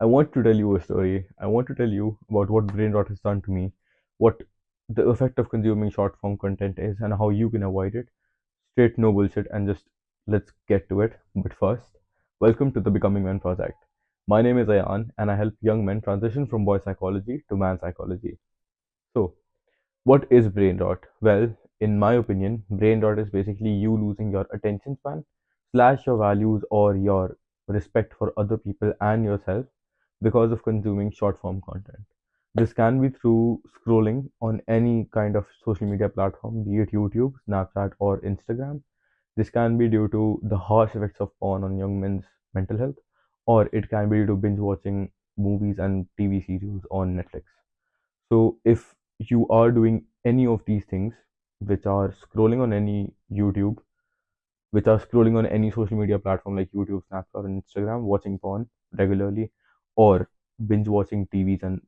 I want to tell you a story. I want to tell you about what brain rot has done to me, what the effect of consuming short form content is, and how you can avoid it. Straight no bullshit, and just let's get to it. But first, welcome to the Becoming Men Project. My name is Ayan, and I help young men transition from boy psychology to man psychology. So, what is brain rot? Well, in my opinion, brain rot is basically you losing your attention span, slash your values or your respect for other people and yourself because of consuming short form content. This can be through scrolling on any kind of social media platform, be it YouTube, Snapchat, or Instagram. This can be due to the harsh effects of porn on young men's mental health, or it can be due to binge watching movies and TV series on Netflix. So if you are doing any of these things, which are scrolling on any YouTube, which are scrolling on any social media platform like YouTube, Snapchat, and Instagram, watching porn regularly, or binge watching TVs and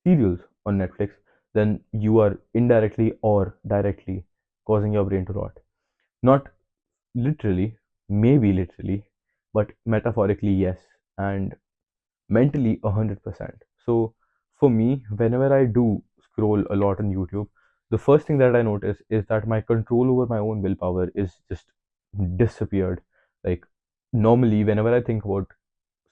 serials on Netflix, then you are indirectly or directly causing your brain to rot. Not literally, maybe literally, but metaphorically, yes. And mentally 100%. So for me, whenever I do scroll a lot on YouTube, the first thing that I notice is that my control over my own willpower is just disappeared. Like normally, whenever I think about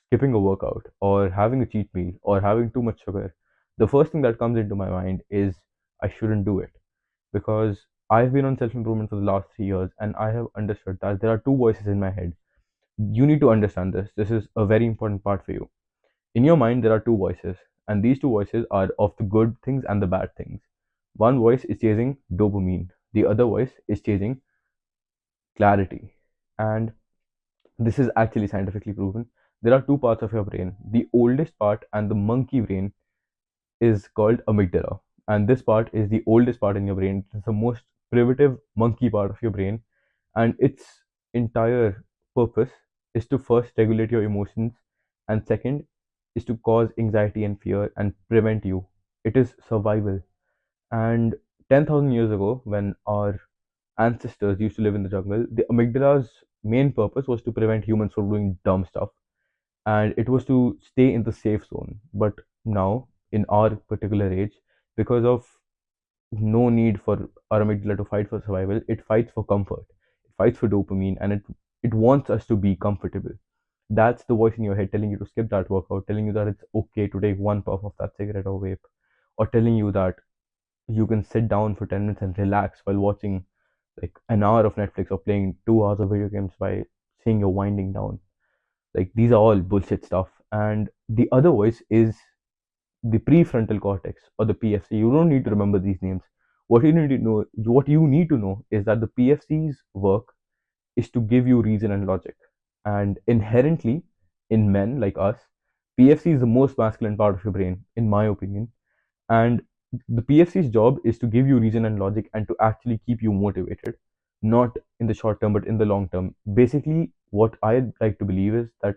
skipping a workout or having a cheat meal or having too much sugar, the first thing that comes into my mind is I shouldn't do it, because I've been on self improvement for the last 3 years and I have understood that there are two voices in my head. You need to understand this. This is a very important part for you. In your mind, there are two voices, and these two voices are of the good things and the bad things. One voice is chasing dopamine, the other voice is chasing clarity. And this is actually scientifically proven. There are two parts of your brain. The oldest part and the monkey brain is called amygdala. And this part is the oldest part in your brain. It's the most primitive monkey part of your brain. And its entire purpose is to first regulate your emotions, and second is to cause anxiety and fear and prevent you. It is survival. And 10,000 years ago, when our ancestors used to live in the jungle, the amygdala's main purpose was to prevent humans from doing dumb stuff, and it was to stay in the safe zone. But now, in our particular age, because of no need for our amygdala to fight for survival, it fights for comfort, it fights for dopamine, and it wants us to be comfortable. That's the voice in your head telling you to skip that workout, telling you that it's okay to take one puff of that cigarette or vape, or telling you that you can sit down for 10 minutes and relax while watching like an hour of Netflix or playing 2 hours of video games by saying you're winding down. Like these are all bullshit stuff. And the other voice is the prefrontal cortex, or the PFC. You don't need to remember these names. What you need to know is that the PFC's work is to give you reason and logic. And inherently, in men like us, PFC is the most masculine part of your brain, in my opinion. And the PFC's job is to give you reason and logic and to actually keep you motivated, not in the short term, but in the long term. Basically, what I like to believe is that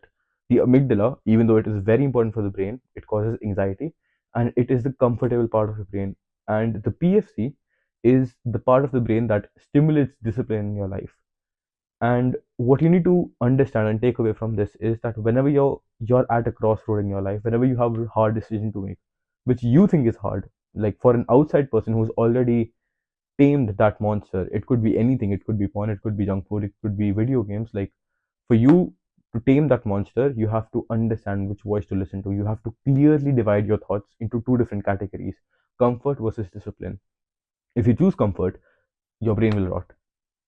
the amygdala, even though it is very important for the brain, it causes anxiety, and it is the comfortable part of the brain. And the PFC is the part of the brain that stimulates discipline in your life. And what you need to understand and take away from this is that whenever you're at a crossroad in your life, whenever you have a hard decision to make, which you think is hard, like for an outside person who's already tamed that monster, it could be anything, it could be porn, it could be junk food, it could be video games. Like for you to tame that monster, you have to understand which voice to listen to. You have to clearly divide your thoughts into two different categories: comfort versus discipline. If you choose comfort, your brain will rot.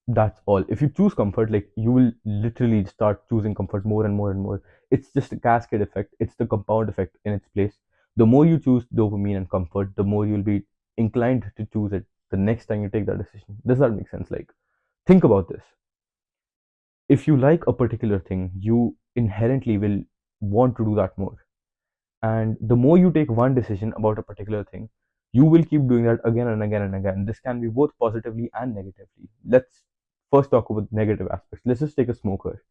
That's all. If you choose comfort, like you will literally start choosing comfort more and more and more. It's just a cascade effect, it's the compound effect in its place. The more you choose dopamine and comfort, the more you'll be inclined to choose it the next time you take that decision. Does that make sense? Like, think about this. If you like a particular thing, you inherently will want to do that more. And the more you take one decision about a particular thing, you will keep doing that again and again and again. This can be both positively and negatively. Let's first talk about negative aspects. Let's just take a smoker.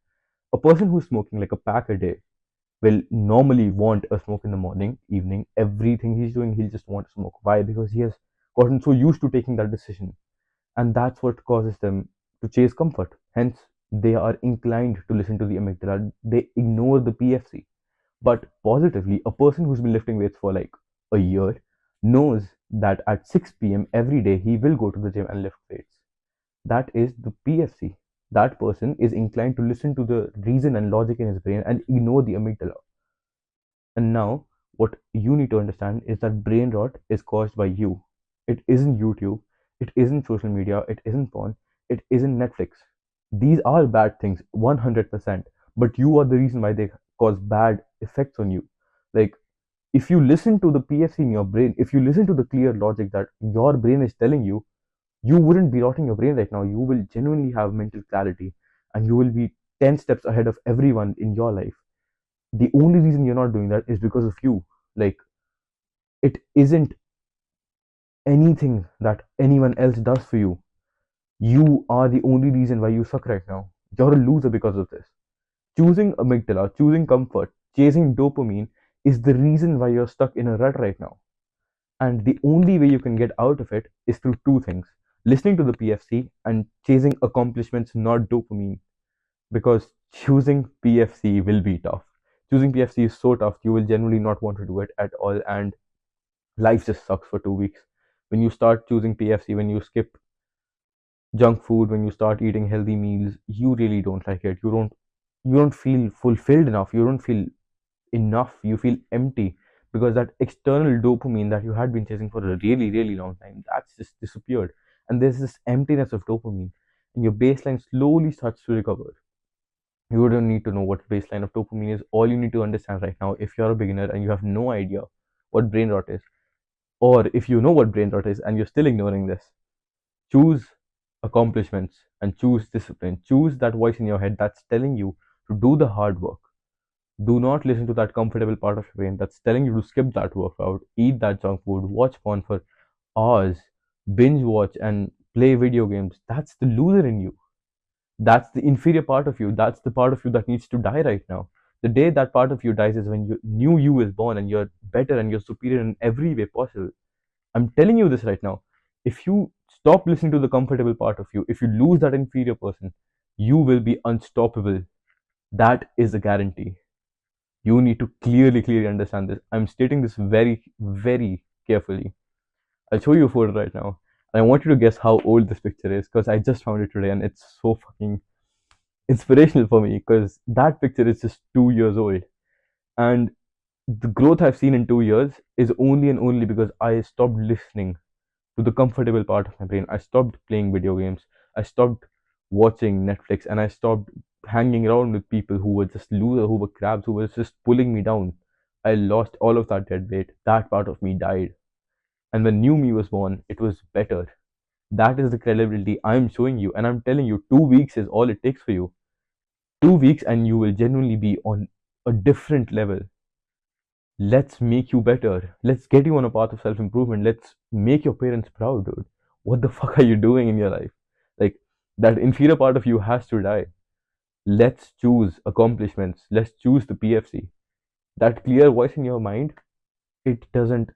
A person who's smoking like a pack a day will normally want a smoke in the morning, evening, everything he's doing, he'll just want to smoke. Why? Because he has gotten so used to taking that decision. And that's what causes them to chase comfort. Hence, they are inclined to listen to the amygdala. They ignore the PFC. But positively, a person who's been lifting weights for like a year knows that at 6 p.m. every day he will go to the gym and lift weights. That is the PFC. That person is inclined to listen to the reason and logic in his brain and ignore the amygdala. And now, what you need to understand is that brain rot is caused by you. It isn't YouTube, it isn't social media, it isn't porn, it isn't Netflix. These are bad things, 100%, but you are the reason why they cause bad effects on you. Like, if you listen to the PFC in your brain, if you listen to the clear logic that your brain is telling you, you wouldn't be rotting your brain right now. You will genuinely have mental clarity and you will be 10 steps ahead of everyone in your life. The only reason you're not doing that is because of you. Like, it isn't anything that anyone else does for you. You are the only reason why you suck right now. You're a loser because of this. Choosing amygdala, choosing comfort, chasing dopamine is the reason why you're stuck in a rut right now. And the only way you can get out of it is through two things: listening to the PFC and chasing accomplishments, not dopamine. Because choosing PFC will be tough. Choosing PFC is so tough, you will generally not want to do it at all. And life just sucks for 2 weeks. When you start choosing PFC, when you skip junk food, when you start eating healthy meals, you really don't like it. You don't feel fulfilled enough. You don't feel enough. You feel empty because that external dopamine that you had been chasing for a really, really long time, that's just disappeared. And there's this emptiness of dopamine, and your baseline slowly starts to recover. You don't need to know what baseline of dopamine is. All you need to understand right now, if you're a beginner and you have no idea what brain rot is, or if you know what brain rot is and you're still ignoring this, choose accomplishments and choose discipline. Choose that voice in your head that's telling you to do the hard work. Do not listen to that comfortable part of your brain that's telling you to skip that workout, eat that junk food, watch porn for hours, binge watch, and play video games. That's the loser in you. That's the inferior part of you. That's the part of you that needs to die right now. The day that part of you dies is when you new you is born and you're better and you're superior in every way possible. I'm telling you this right now. If you stop listening to the comfortable part of you, if you lose that inferior person, you will be unstoppable. That is a guarantee. You need to clearly understand this. I'm stating this very carefully. I'll show you a photo right now. And I want you to guess how old this picture is because I just found it today and it's so fucking inspirational for me because that picture is just 2 years old. And the growth I've seen in 2 years is only and only because I stopped listening to the comfortable part of my brain. I stopped playing video games. I stopped watching Netflix and I stopped hanging around with people who were just losers, who were crabs, who were just pulling me down. I lost all of that dead weight. That part of me died. And when new me was born, it was better. That is the credibility I'm showing you. And I'm telling you, 2 weeks is all it takes for you. 2 weeks and you will genuinely be on a different level. Let's make you better. Let's get you on a path of self improvement. Let's make your parents proud, dude. What the fuck are you doing in your life? Like, that inferior part of you has to die. Let's choose accomplishments. Let's choose the PFC. That clear voice in your mind, it doesn't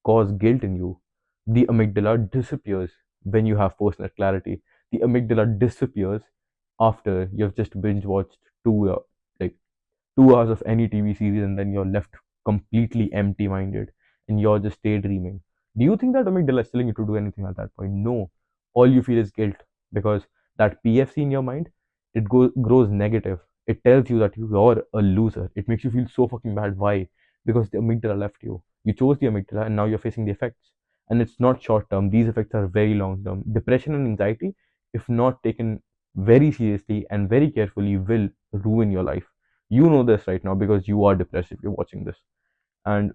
cause guilt in you. The amygdala disappears when you have personal clarity. The amygdala disappears after you've just binge watched like 2 hours of any TV series and then you're left completely empty minded and you're just daydreaming. Do you think that amygdala is telling you to do anything at that point? No. All you feel is guilt because that PFC in your mind, it grows negative. It tells you that you're a loser. It makes you feel so fucking bad. Why? Because the amygdala left you. You chose the amygdala and now you're facing the effects. And it's not short term. These effects are very long term. Depression and anxiety, if not taken very seriously and very carefully, will ruin your life. You know this right now because you are depressed if you're watching this. And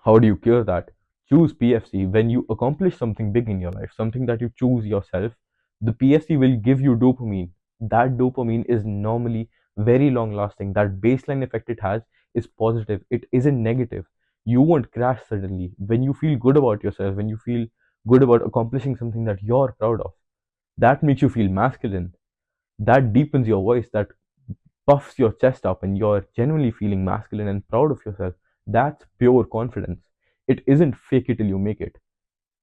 how do you cure that? Choose PFC. When you accomplish something big in your life, something that you choose yourself, the PFC will give you dopamine. That dopamine is normally very long lasting. That baseline effect it has is positive, it isn't negative. You won't crash suddenly. When you feel good about yourself, when you feel good about accomplishing something that you're proud of, that makes you feel masculine. That deepens your voice, that puffs your chest up and you're genuinely feeling masculine and proud of yourself. That's pure confidence. It isn't fake it till you make it.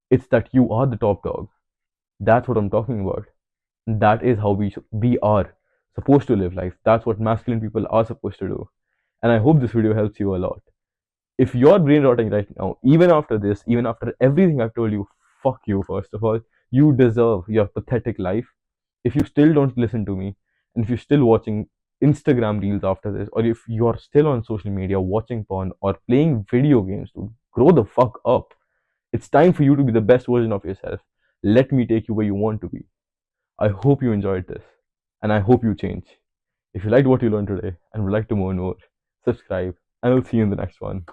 It's that you are the top dog. That's what I'm talking about. That is how we are supposed to live life. That's what masculine people are supposed to do. And I hope this video helps you a lot. If you're brain rotting right now, even after this, even after everything I've told you, fuck you, first of all. You deserve your pathetic life. If you still don't listen to me, and if you're still watching Instagram reels after this, or if you're still on social media watching porn or playing video games, dude, grow the fuck up. It's time for you to be the best version of yourself. Let me take you where you want to be. I hope you enjoyed this, and I hope you change. If you liked what you learned today and would like to know more, subscribe, and I'll see you in the next one.